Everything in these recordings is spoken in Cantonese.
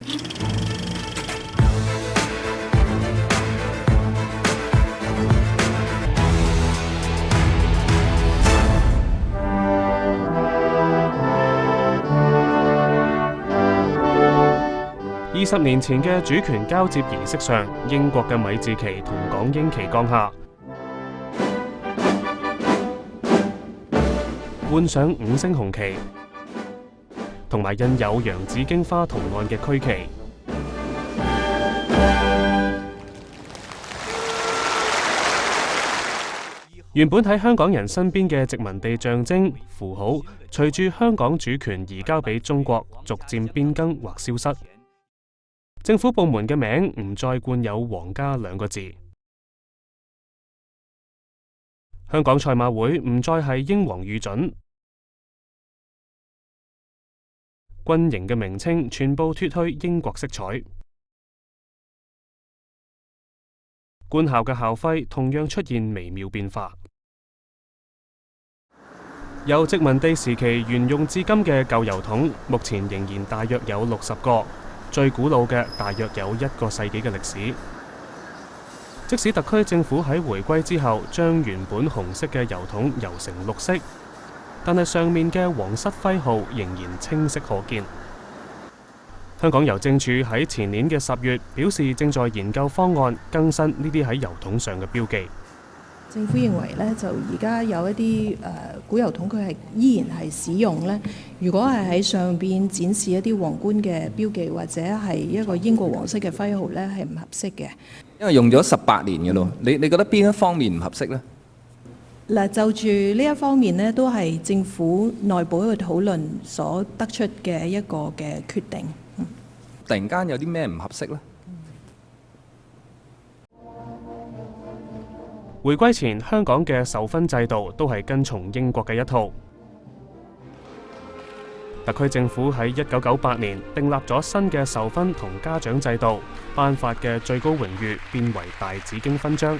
20年前嘅主權交接儀式上，英國嘅米字旗同港英旗降下，換上5星紅旗，同埋印有洋紫荊花圖案嘅區旗。原本喺香港人身邊嘅殖民地象徵符號，隨住香港主權移交俾中國，逐漸變更或消失。政府部門嘅名唔再冠有皇家2個字，香港賽馬會唔再係英皇御准，軍營嘅名稱全部脫去英國色彩，官校嘅校徽同樣出現微妙變化。由殖民地時期沿用至今嘅舊郵筒，目前仍然大約有60個。最古老嘅大約有1個世紀嘅歷史。即使特區政府喺回歸之後將原本紅色嘅郵筒油成綠色，但係上面嘅皇室徽號仍然清晰可見。香港郵政署喺前年嘅10月表示，正在研究方案更新呢啲喺郵筒上嘅標記。政府認為咧，就而家有一啲古郵筒，佢係依然係使用咧。如果係喺上邊展示一啲皇冠嘅標記，或者係一個英國皇室嘅徽號咧，係唔合適嘅。因為用咗18年嘅咯，你覺得邊一方面唔合適呢？嗱，就住呢一方面呢，都係政府內部一個討論所得出嘅一個嘅決定。突然間有啲咩唔合適呢？回歸前，香港嘅授勳制度都係跟從英國嘅一套。特區政府喺1998年訂立咗新嘅授勳同嘉獎制度，頒發嘅最高榮譽變為大紫荊勳章。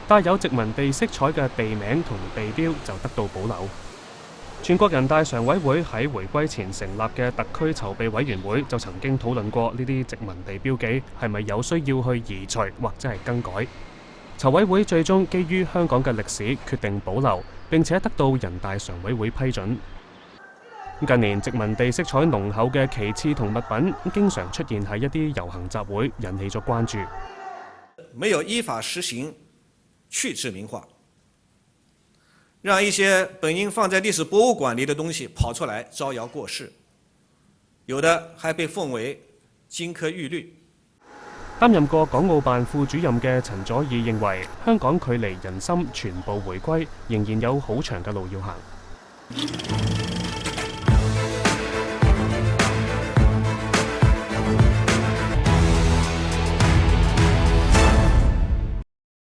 帶有殖民地色彩嘅地名同地標就得到保留。全國人大常委會喺回歸前成立嘅特區籌備委員會就曾經討論過呢啲殖民地標記係咪有需要去移除或者係更改。籌委會最終基於香港嘅歷史決定保留，並且得到人大常委會批准。近年殖民地色彩濃厚嘅旗幟同物品經常出現喺一啲遊行集會，引起咗關注。沒有依法實行去殖民化，讓一些本應放在歷史博物館裡的東西跑出來招搖過市，有的還被奉為金科玉律。擔任過港澳辦副主任嘅陳佐洱認為，香港距離人心全部回歸仍然有好長嘅路要行。